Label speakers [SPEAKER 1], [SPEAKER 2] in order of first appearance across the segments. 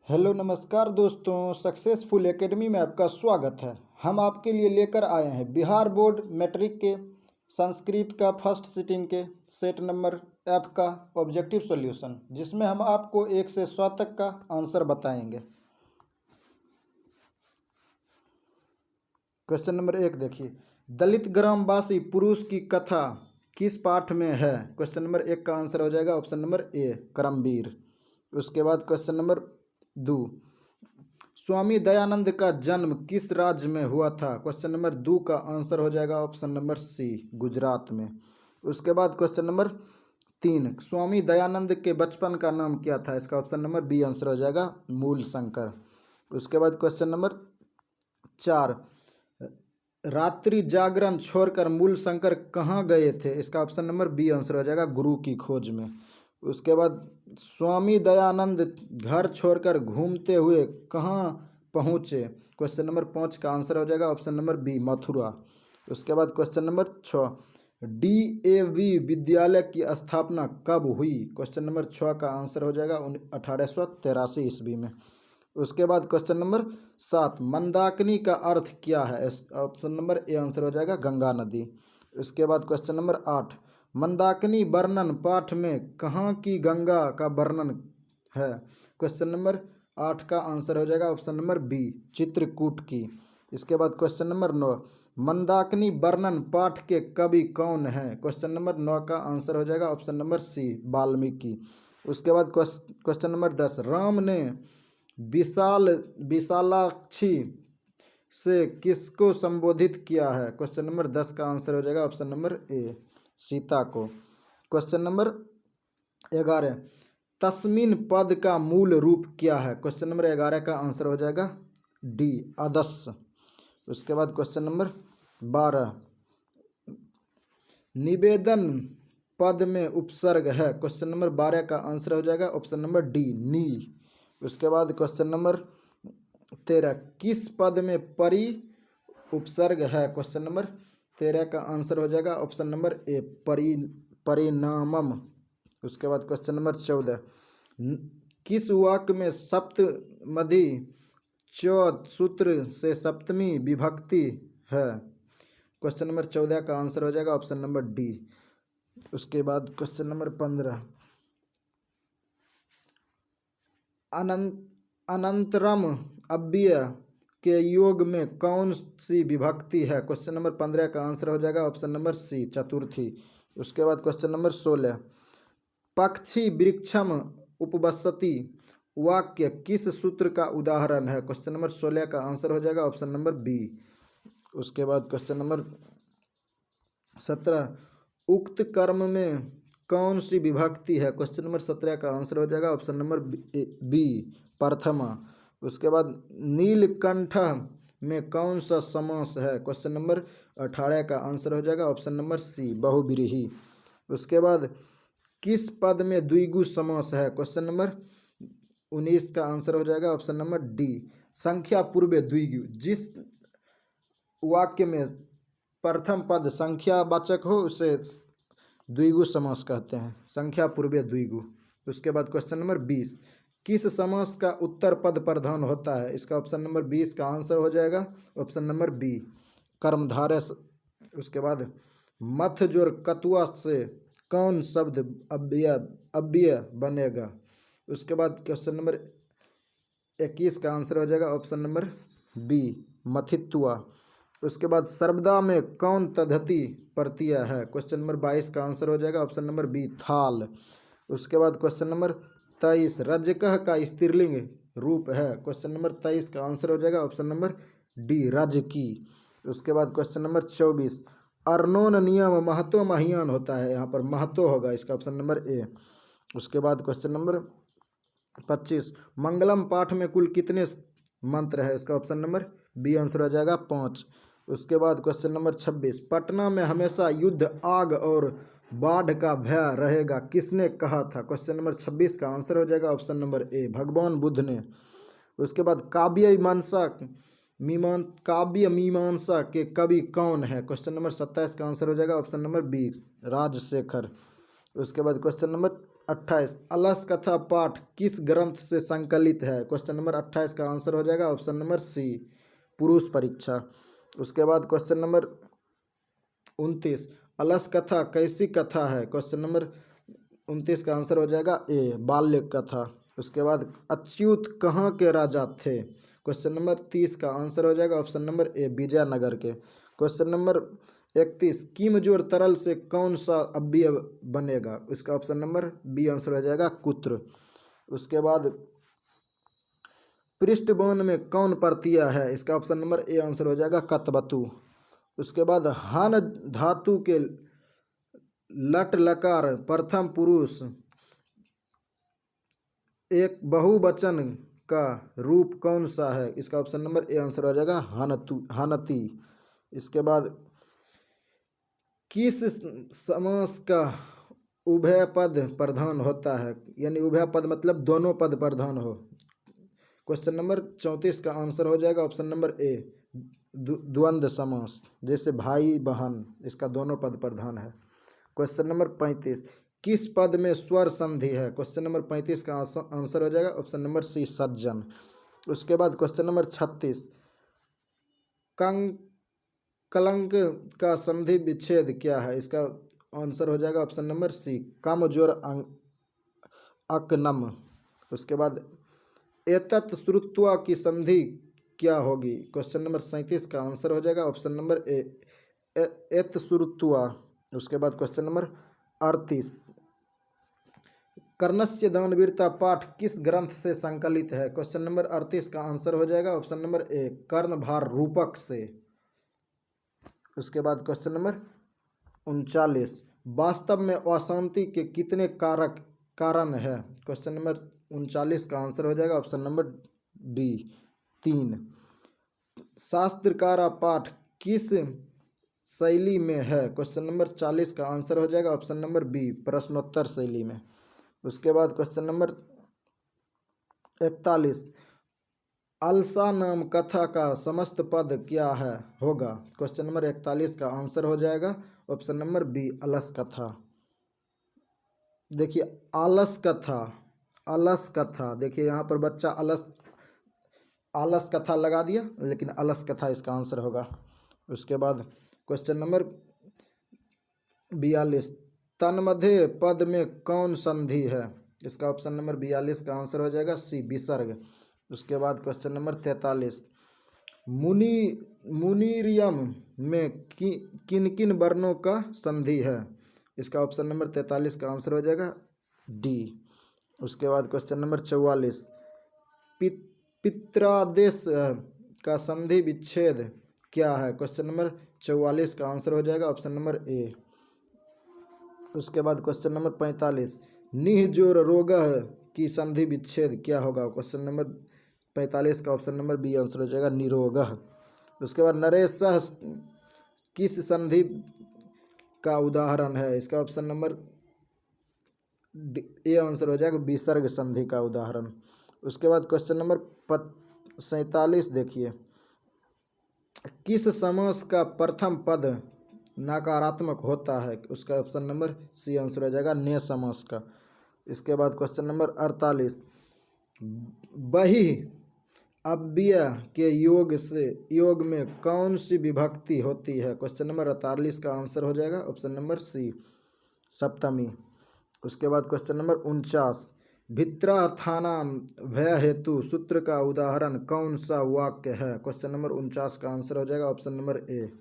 [SPEAKER 1] Hello नमस्कार दोस्तों, successful academy में आपका स्वागत है। हम आपके लिए लेकर आए हैं बिहार बोर्ड मैट्रिक के संस्कृत का फर्स्ट सिटिंग के सेट नंबर एफ का ऑब्जेक्टिव सॉल्यूशन, जिसमें हम आपको 1 से 100 तक का आंसर बताएंगे। क्वेश्चन नंबर 1 देखिए, दलित ग्रामवासी पुरुष की कथा किस पाठ में है? क्वेश्चन नंबर 1 का आंसर हो जाएगा ऑप्शन नंबर ए, करमवीर। उसके बाद क्वेश्चन नंबर 2, स्वामी दयानंद का जन्म किस राज्य में हुआ था? क्वेश्चन नंबर 2 का आंसर हो जाएगा ऑप्शन नंबर सी, गुजरात में। उसके बाद क्वेश्चन नंबर 3, स्वामी दयानंद के बचपन का नाम क्या था? इसका ऑप्शन नंबर बी आंसर हो जाएगा मूल शंकर। उसके बाद क्वेश्चन नंबर 4, रात्रि जागरण छोड़कर मूल शंकर कहाँ गए थे? इसका ऑप्शन नंबर बी आंसर हो जाएगा गुरु की खोज में। उसके बाद स्वामी दयानंद घर छोड़कर घूमते हुए कहाँ पहुँचे? क्वेश्चन नंबर 5 का आंसर हो जाएगा ऑप्शन नंबर बी, मथुरा। उसके बाद क्वेश्चन नंबर 6, DAV विद्यालय की स्थापना कब हुई? क्वेश्चन नंबर 6 का आंसर हो जाएगा 1883 ईस्वी में। उसके बाद क्वेश्चन नंबर 7, मंदाकिनी का अर्थ क्या है? ऑप्शन नंबर ए आंसर हो जाएगा गंगा नदी। उसके बाद क्वेश्चन नंबर 8, मंदाकिनी वर्णन पाठ में कहाँ की गंगा का वर्णन है? क्वेश्चन नंबर 8 का आंसर हो जाएगा ऑप्शन नंबर बी, चित्रकूट की। इसके बाद क्वेश्चन नंबर 9, मंदाकिनी वर्णन पाठ के कवि कौन हैं? क्वेश्चन नंबर 9 का आंसर हो जाएगा ऑप्शन नंबर सी, वाल्मीकि। उसके बाद क्वेश्चन नंबर 10, राम ने विशालाक्षी से किसको संबोधित किया है? क्वेश्चन नंबर 10 का आंसर हो जाएगा ऑप्शन नंबर ए, सीता को। क्वेश्चन नंबर 11, तस्मिन पद का मूल रूप क्या है? क्वेश्चन नंबर 11 का आंसर हो जाएगा डी, अदस्य। उसके बाद क्वेश्चन नंबर 12, निवेदन पद में उपसर्ग है? क्वेश्चन नंबर 12 का आंसर हो जाएगा ऑप्शन नंबर डी, नी। उसके बाद क्वेश्चन नंबर 13, किस पद में परि उपसर्ग है? क्वेश्चन नंबर 13 का आंसर हो जाएगा ऑप्शन नंबर ए, परिणामम। उसके बाद क्वेश्चन नंबर 14, किस वाक्य में सप्तमधि च सूत्र से सप्तमी विभक्ति है? क्वेश्चन नंबर 14 का आंसर हो जाएगा ऑप्शन नंबर डी। उसके बाद क्वेश्चन नंबर 15, अनंतरम अव्यय के योग में कौन सी विभक्ति है? क्वेश्चन नंबर 15 का आंसर हो जाएगा ऑप्शन नंबर सी, चतुर्थी। उसके बाद क्वेश्चन नंबर 16, पक्षी वृक्षम उपवसति वाक्य किस सूत्र का उदाहरण है? क्वेश्चन नंबर 16 का आंसर हो जाएगा ऑप्शन नंबर बी। उसके बाद क्वेश्चन नंबर 17, उक्त कर्म में कौन सी विभक्ति है? क्वेश्चन नंबर 17 का आंसर हो जाएगा ऑप्शन नंबर बी, प्रथमा। उसके बाद नीलकंठ में कौन सा समास है? क्वेश्चन नंबर 18 का आंसर हो जाएगा ऑप्शन नंबर सी, बहुव्रीहि। उसके बाद किस पद में द्विगु समास है? क्वेश्चन नंबर 19 का आंसर हो जाएगा ऑप्शन नंबर डी, संख्या पूर्व द्विगु। जिस वाक्य में प्रथम पद संख्यावाचक हो उसे द्विगु समास कहते हैं, संख्या पूर्व द्विगु। उसके बाद क्वेश्चन नंबर 20, किस समास का उत्तर पद प्रधान होता है? इसका ऑप्शन नंबर 20 का आंसर हो जाएगा ऑप्शन नंबर बी, कर्मधारय। उसके बाद मथ जोड़ कतुआ से कौन शब्द अव्यय बनेगा? उसके बाद क्वेश्चन नंबर 21 का आंसर हो जाएगा ऑप्शन नंबर बी, मथित्वा। उसके बाद सर्वदा में कौन तद्धित प्रत्यय है? क्वेश्चन नंबर 22 का आंसर हो जाएगा ऑप्शन नंबर बी, थाल। उसके बाद क्वेश्चन नंबर 23, रजकह का स्त्रीलिंग रूप है? क्वेश्चन नंबर 23 का आंसर हो जाएगा ऑप्शन नंबर डी, रजकी। उसके बाद क्वेश्चन नंबर 24, अर्नोन नियम महतो महियान होता है, यहाँ पर महतो होगा, इसका ऑप्शन नंबर ए। उसके बाद क्वेश्चन नंबर 25, मंगलम पाठ में कुल कितने मंत्र है? इसका ऑप्शन नंबर बी आंसर हो जाएगा 5। उसके बाद क्वेश्चन नंबर 26, पटना में हमेशा युद्ध, आग और बाढ़ का भय रहेगा, किसने कहा था? क्वेश्चन नंबर 26 का आंसर हो जाएगा ऑप्शन नंबर ए, भगवान बुद्ध ने। उसके बाद काव्य मीमांसा के कवि कौन है? क्वेश्चन नंबर 27 का आंसर हो जाएगा ऑप्शन नंबर बी, राजशेखर। उसके बाद क्वेश्चन नंबर 28 अलस कथा पाठ किस ग्रंथ से संकलित है? क्वेश्चन नंबर 28 का आंसर हो जाएगा ऑप्शन नंबर सी, पुरुष परीक्षा। उसके बाद क्वेश्चन नंबर 29 अलस कथा कैसी कथा है? क्वेश्चन नंबर 29 का आंसर हो जाएगा ए, बाल्य कथा। उसके बाद अच्युत कहाँ के राजा थे? क्वेश्चन नंबर 30 का आंसर हो जाएगा ऑप्शन नंबर ए, विजयनगर के। क्वेश्चन नंबर 31 किम जोड़ तरल से कौन सा अव्यय बनेगा? इसका ऑप्शन नंबर बी आंसर हो जाएगा कुत्र। उसके बाद पृष्ठबोन में कौन प्रत्यय है? इसका ऑप्शन नंबर ए आंसर हो जाएगा कतवतु। उसके बाद हन धातु के लट लकार प्रथम पुरुष एक बहुवचन का रूप कौन सा है? इसका ऑप्शन नंबर ए आंसर हो जाएगा हनति। इसके बाद किस समास का उभय पद प्रधान होता है? यानी उभय पद मतलब दोनों पद प्रधान हो। क्वेश्चन नंबर 34 का आंसर हो जाएगा ऑप्शन नंबर ए, द्वंद्व समास, जैसे भाई बहन, इसका दोनों पद प्रधान है। क्वेश्चन नंबर 35 किस पद में स्वर संधि है? क्वेश्चन नंबर 35 का आंसर हो जाएगा ऑप्शन नंबर सी, सज्जन। उसके बाद क्वेश्चन नंबर 36 कलंक का संधि विच्छेद क्या है? इसका आंसर हो जाएगा ऑप्शन नंबर सी, कामजोर अकनम। उसके बाद एतत् श्रुत्वा की संधि क्या होगी? क्वेश्चन नंबर 37 का आंसर हो जाएगा ऑप्शन नंबर ए, एत श्रुत्वा। उसके बाद क्वेश्चन नंबर 38 कर्णस्य दानवीरता पाठ किस ग्रंथ से संकलित है? क्वेश्चन नंबर 38 का आंसर हो जाएगा ऑप्शन नंबर ए, कर्णभार रूपक से। उसके बाद क्वेश्चन नंबर 39 वास्तव में अशांति के कितने कारण है? क्वेश्चन नंबर 39 का आंसर हो जाएगा ऑप्शन नंबर बी, 3। शास्त्रकारा पाठ किस शैली में है? क्वेश्चन नंबर 40 का आंसर हो जाएगा ऑप्शन नंबर बी, प्रश्नोत्तर शैली में। उसके बाद क्वेश्चन नंबर 41 अलसा नाम कथा का समस्त पद क्या है होगा? क्वेश्चन नंबर 41 का आंसर हो जाएगा ऑप्शन नंबर बी, अलस कथा। देखिए आलस कथा, अलस कथा, देखिए यहाँ पर बच्चा आलस कथा लगा दिया, लेकिन अलस कथा इसका आंसर होगा। उसके बाद क्वेश्चन नंबर 42 तन्मध्य पद में कौन संधि है? इसका ऑप्शन नंबर 42 का आंसर हो जाएगा सी, विसर्ग। उसके बाद क्वेश्चन नंबर 43 मुनीरियम में किन किन वर्णों का संधि है? इसका ऑप्शन नंबर 43 का आंसर हो जाएगा डी। उसके बाद क्वेश्चन नंबर 44 पित्रादेश का संधि विच्छेद क्या है? क्वेश्चन नंबर 44 का आंसर हो जाएगा ऑप्शन नंबर ए। उसके बाद क्वेश्चन नंबर 45 निहजोर रोगह की संधि विच्छेद क्या होगा? क्वेश्चन नंबर 45 का ऑप्शन नंबर बी आंसर हो जाएगा निरोगह। उसके बाद नरेशः किस संधि का उदाहरण है? इसका ऑप्शन नंबर ए आंसर हो जाएगा विसर्ग संधि का उदाहरण। उसके बाद क्वेश्चन नंबर 47 देखिए किस समास का प्रथम पद नकारात्मक होता है? उसका ऑप्शन नंबर सी आंसर हो जाएगा ने समास का। इसके बाद क्वेश्चन नंबर 48 बही अव्यय के योग में कौन सी विभक्ति होती है? क्वेश्चन नंबर 48 का आंसर हो जाएगा ऑप्शन नंबर सी, सप्तमी। उसके बाद क्वेश्चन नंबर 49 भित्रार्थानाम भय हेतु सूत्र का उदाहरण कौन सा वाक्य है? क्वेश्चन नंबर 49 का आंसर हो जाएगा ऑप्शन नंबर ए।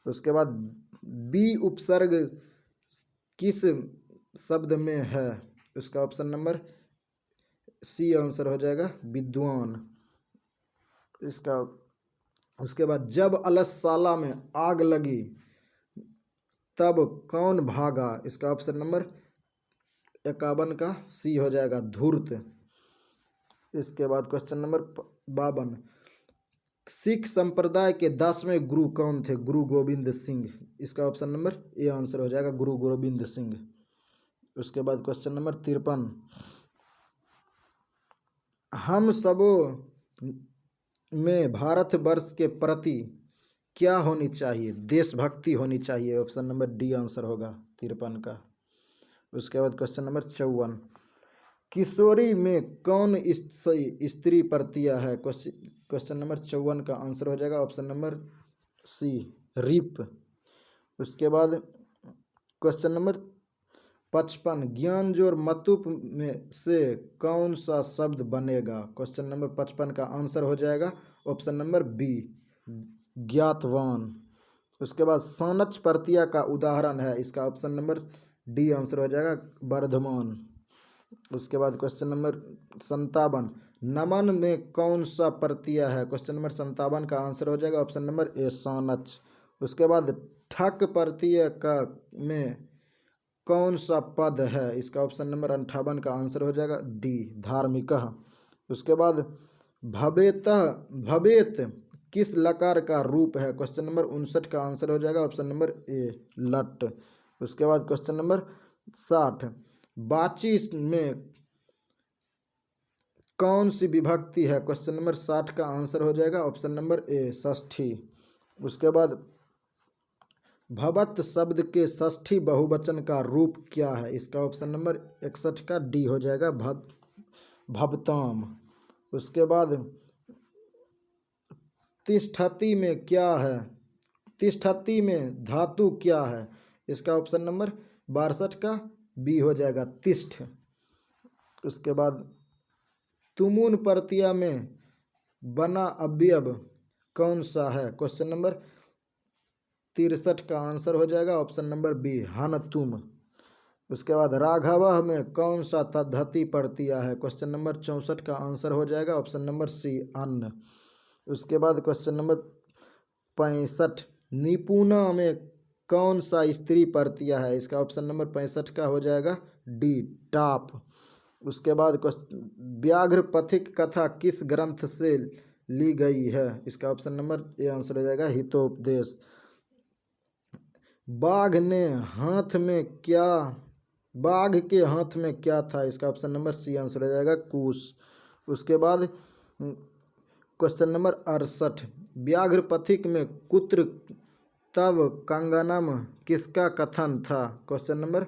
[SPEAKER 1] उसके बाद बी उपसर्ग किस शब्द में है? उसका ऑप्शन नंबर सी आंसर हो जाएगा विद्वान। इसका उसके बाद जब अलसशाला में आग लगी तब कौन भागा? इसका ऑप्शन नंबर 51 का सी हो जाएगा धूर्त। इसके बाद क्वेश्चन नंबर 52 सिख संप्रदाय के 10वें गुरु कौन थे? गुरु गोविंद सिंह। इसका ऑप्शन नंबर ए आंसर हो जाएगा गुरु गोविंद सिंह। उसके बाद क्वेश्चन नंबर 53 हम सबों में भारतवर्ष के प्रति क्या होनी चाहिए? देशभक्ति होनी चाहिए। ऑप्शन नंबर डी आंसर होगा 53 का। उसके बाद क्वेश्चन नंबर 54, किशोरी में कौन स्त्री प्रत्यय है? क्वेश्चन नंबर 54 का आंसर हो जाएगा ऑप्शन नंबर सी, रिप। उसके बाद क्वेश्चन नंबर 55, ज्ञानजो और मतुप में से कौन सा शब्द बनेगा? क्वेश्चन नंबर 55 का आंसर हो जाएगा ऑप्शन नंबर बी, ज्ञातवान। उसके बाद सानच प्रत्यय का उदाहरण है, इसका ऑप्शन नंबर डी आंसर हो जाएगा, वर्धमान। उसके बाद क्वेश्चन नंबर 57, नमन में कौन सा प्रत्यय है? क्वेश्चन नंबर 57 का आंसर हो जाएगा ऑप्शन नंबर ए, सानच। उसके बाद ठक प्रत्यय का में कौन सा पद है? इसका ऑप्शन नंबर 58 का आंसर हो जाएगा डी, धार्मिक। उसके बाद भवेतः भवेत किस लकार का रूप है? क्वेश्चन नंबर 59 का आंसर हो जाएगा ऑप्शन नंबर ए, लट। उसके बाद क्वेश्चन नंबर 60, बाची में कौन सी विभक्ति है? क्वेश्चन नंबर 60 का आंसर हो जाएगा ऑप्शन नंबर ए, षष्ठी। उसके बाद भवत शब्द के षष्ठी बहुवचन का रूप क्या है? इसका ऑप्शन नंबर 61 का डी हो जाएगा, भवताम। उसके बाद तिष्ठति में क्या है? तिष्ठति में धातु क्या है? इसका ऑप्शन नंबर 62 का बी हो जाएगा, तिष्ठ। उसके बाद तुमुन प्रत्यय में बना अवयव कौन सा है? क्वेश्चन नंबर 63 का आंसर हो जाएगा ऑप्शन नंबर बी, हन तुम। उसके बाद राघव में कौन सा तद्धति प्रत्यय है? क्वेश्चन नंबर 64 का आंसर हो जाएगा ऑप्शन नंबर सी, अन्न। उसके बाद क्वेश्चन नंबर 65, निपुणा में कौन सा स्त्री प्रत्यय है? इसका ऑप्शन नंबर 65 का हो जाएगा डी, टाप। उसके बाद व्याघ्र पथिक कथा किस ग्रंथ से ली गई है? इसका ऑप्शन नंबर ए आंसर हो जाएगा, हितोपदेश। बाघ के हाथ में क्या था? इसका ऑप्शन नंबर सी आंसर हो जाएगा, कुश। उसके बाद क्वेश्चन नंबर 68, व्याघ्र पथिक में कुत्र तव कंगनम किसका कथन था? क्वेश्चन नंबर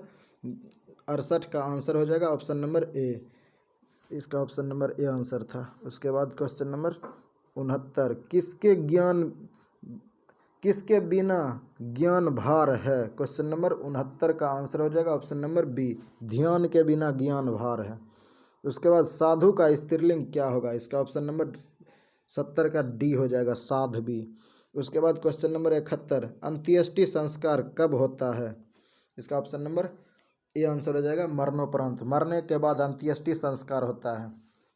[SPEAKER 1] 68 का आंसर हो जाएगा ऑप्शन नंबर ए, इसका ऑप्शन नंबर ए आंसर था। उसके बाद क्वेश्चन नंबर 69, किसके बिना ज्ञान भार है? क्वेश्चन नंबर 69 का आंसर हो जाएगा ऑप्शन नंबर बी, ध्यान के बिना ज्ञान भार है। उसके बाद साधु का स्त्रीलिंग क्या होगा? इसका ऑप्शन नंबर 70 का डी हो जाएगा, साध्वी। उसके बाद क्वेश्चन नंबर 71, अंत्येष्टि संस्कार कब होता है? इसका ऑप्शन नंबर ए आंसर हो जाएगा, मरणोपरांत, मरने के बाद अंत्येष्टि संस्कार होता है।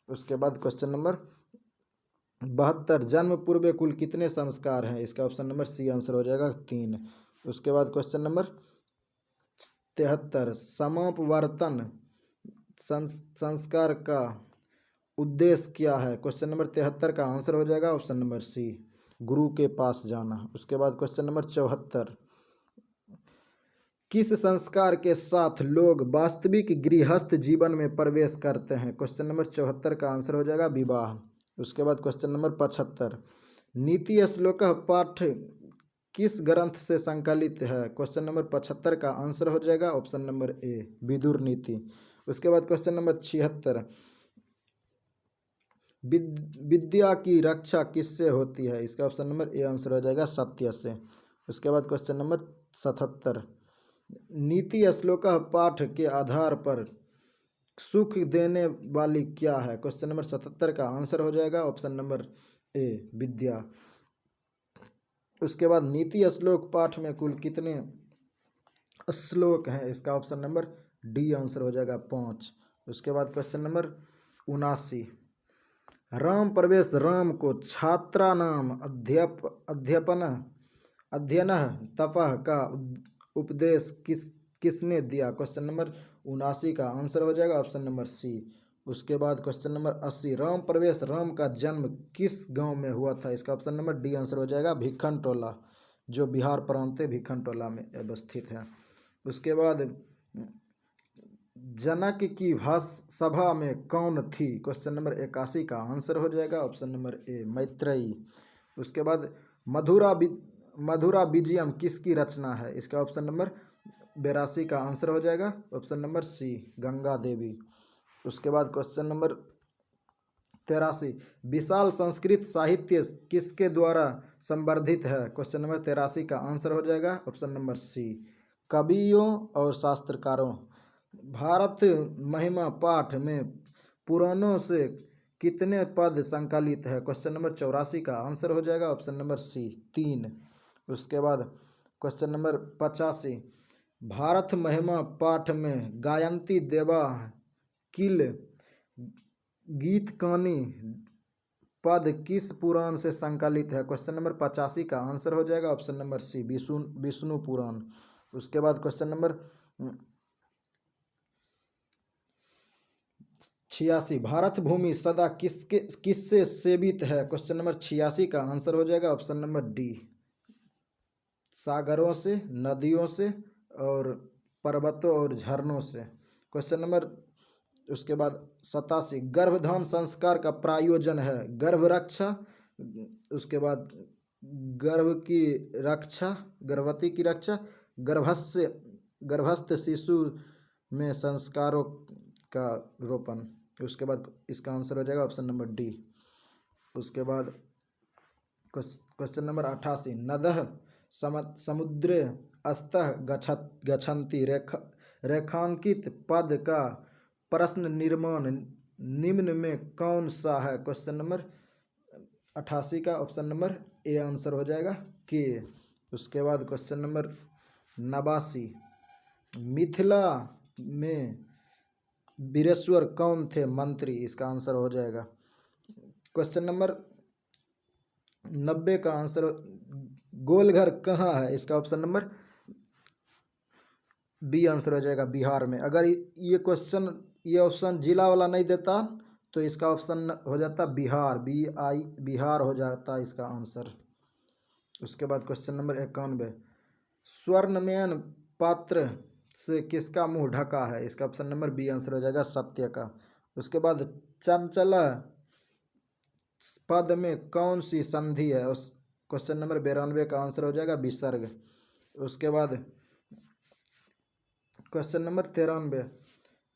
[SPEAKER 1] उसके बाद क्वेश्चन नंबर 72, जन्म पूर्व कुल कितने संस्कार हैं? इसका ऑप्शन नंबर सी आंसर हो जाएगा, 3। उसके बाद क्वेश्चन नंबर 73, समापवर्तन संस्कार का उद्देश्य क्या है? क्वेश्चन नंबर 73 का आंसर हो जाएगा ऑप्शन नंबर सी, गुरु के पास जाना। उसके बाद क्वेश्चन नंबर 74, किस संस्कार के साथ लोग वास्तविक गृहस्थ जीवन में प्रवेश करते हैं? क्वेश्चन नंबर 74 का आंसर हो जाएगा, विवाह। उसके बाद क्वेश्चन नंबर 75, नीति श्लोक पाठ किस ग्रंथ से संकलित है? क्वेश्चन नंबर 75 का आंसर हो जाएगा ऑप्शन नंबर ए, विदुर नीति। उसके बाद क्वेश्चन नंबर 76, विद्या की रक्षा किससे होती है? इसका ऑप्शन नंबर ए आंसर हो जाएगा, सत्य से। उसके बाद क्वेश्चन नंबर 77, नीति श्लोक पाठ के आधार पर सुख देने वाली क्या है? क्वेश्चन नंबर 77 का आंसर हो जाएगा ऑप्शन नंबर ए, विद्या। उसके बाद नीति श्लोक पाठ में कुल कितने श्लोक हैं? इसका ऑप्शन नंबर डी आंसर हो जाएगा, 5। उसके बाद क्वेश्चन नंबर 79, राम प्रवेश राम को छात्रा नाम अध्ययन तपः का उपदेश किसने दिया? क्वेश्चन नंबर 79 का आंसर हो जाएगा ऑप्शन नंबर सी। उसके बाद क्वेश्चन नंबर 80, राम प्रवेश राम का जन्म किस गांव में हुआ था? इसका ऑप्शन नंबर डी आंसर हो जाएगा, भिखन टोला, जो बिहार प्रांत भिखन टोला में अवस्थित है। उसके बाद जनक की सभा में कौन थी? क्वेश्चन नंबर 81 का आंसर हो जाएगा ऑप्शन नंबर ए, मैत्रेयी। उसके बाद मधुरा विजयम किसकी रचना है? इसका ऑप्शन नंबर 82 का आंसर हो जाएगा option number C, Ganga Devi. उसके बाद क्वेश्चन नंबर 83, विशाल संस्कृत साहित्य किसके द्वारा संवर्धित है? क्वेश्चन नंबर 83 का आंसर हो जाएगा ऑप्शन नंबर सी, कवियों और शास्त्रकारों। भारत महिमा पाठ में पुराणों से कितने पद संकलित है? क्वेश्चन नंबर 84 का आंसर हो जाएगा ऑप्शन नंबर सी, 3। उसके बाद क्वेश्चन नंबर 85, भारत महिमा पाठ में गायंती देवा किल गीतकानी पद किस पुराण से संकलित है? क्वेश्चन नंबर 85 का आंसर हो जाएगा ऑप्शन नंबर सी, विष्णु पुराण। उसके बाद क्वेश्चन नंबर 86, भारत भूमि सदा किससे सेवित है? क्वेश्चन नंबर 86 का आंसर हो जाएगा ऑप्शन नंबर डी, सागरों से, नदियों से और पर्वतों और झरनों से। क्वेश्चन नंबर उसके बाद 87, गर्भधान संस्कार का प्रायोजन है गर्भ रक्षा, उसके बाद गर्भवती की रक्षा, गर्भस्थ शिशु में संस्कारों का रोपण। उसके बाद इसका आंसर हो जाएगा ऑप्शन नंबर डी। उसके बाद क्वेश्चन नंबर 88, नदः समुद्रे अस्तः गच्छन्ति रेखांकित पद का प्रश्न निर्माण निम्न में कौन सा है? क्वेश्चन नंबर 88 का ऑप्शन नंबर ए आंसर हो जाएगा के। उसके बाद क्वेश्चन नंबर 89, मिथिला में वीरेश्वर कौन थे मंत्री? इसका आंसर हो जाएगा क्वेश्चन नंबर 90 का आंसर, गोलघर कहाँ है? इसका ऑप्शन नंबर बी आंसर हो जाएगा बिहार में। अगर ये ऑप्शन जिला वाला नहीं देता तो इसका ऑप्शन हो जाता बिहार, बिहार हो जाता इसका आंसर। उसके बाद क्वेश्चन नंबर 91, स्वर्णमयन पात्र से किसका मुंह ढका है? इसका ऑप्शन नंबर बी आंसर हो जाएगा सत्य का। उसके बाद चंचला पद में कौन सी संधि है? उस क्वेश्चन नंबर 92 का आंसर हो जाएगा विसर्ग। उसके बाद क्वेश्चन नंबर 93,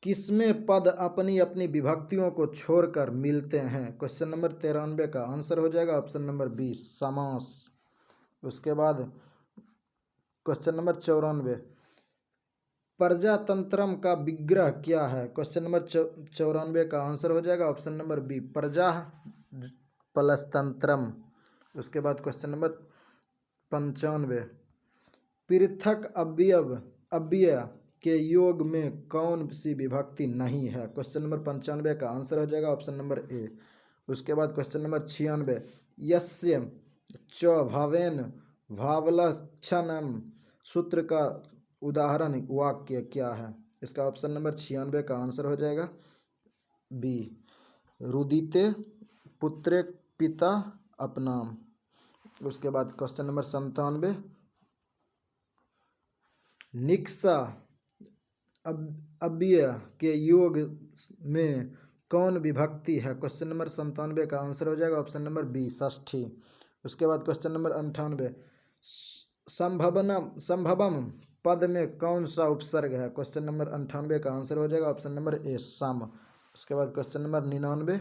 [SPEAKER 1] किसमें पद अपनी अपनी विभक्तियों को छोड़कर मिलते हैं? क्वेश्चन नंबर 93 का आंसर हो जाएगा ऑप्शन नंबर बी, समास। उसके बाद क्वेश्चन नंबर 94, प्रजातंत्रम का विग्रह क्या है? क्वेश्चन नंबर 94 का आंसर हो जाएगा ऑप्शन नंबर बी, प्रजा प्लस तंत्रम। उसके बाद क्वेश्चन नंबर 95, पृथक अव्यय के योग में कौन सी विभक्ति नहीं है? क्वेश्चन नंबर 95 का आंसर हो जाएगा ऑप्शन नंबर ए। उसके बाद क्वेश्चन नंबर 96, यस्य च भावेन भावलक्षणम सूत्र का उदाहरण वाक्य क्या है? इसका ऑप्शन नंबर 96 का आंसर हो जाएगा बी, रुदिते पुत्रे पिता अपनाम। उसके बाद क्वेश्चन नंबर 97, निक्सा अव्यय के योग में कौन विभक्ति है? क्वेश्चन नंबर 97 का आंसर हो जाएगा ऑप्शन नंबर बी, षष्ठी। उसके बाद क्वेश्चन नंबर 98, संभवम पद में कौन सा उपसर्ग है? क्वेश्चन नंबर 98 का आंसर हो जाएगा ऑप्शन नंबर ए, सम। उसके बाद क्वेश्चन नंबर 99,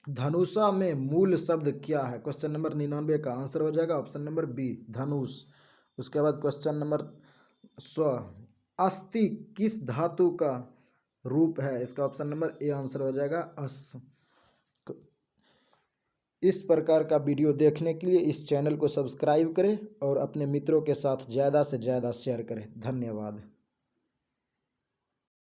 [SPEAKER 1] धनुषा में मूल शब्द क्या है? क्वेश्चन नंबर 99 का आंसर हो जाएगा ऑप्शन नंबर बी, धनुष। उसके बाद क्वेश्चन नंबर 100, अस्थि किस धातु का रूप है? इसका ऑप्शन नंबर ए आंसर हो जाएगा अस। इस प्रकार का वीडियो देखने के लिए इस चैनल को सब्सक्राइब करें और अपने मित्रों के साथ ज़्यादा से ज़्यादा शेयर करें। धन्यवाद।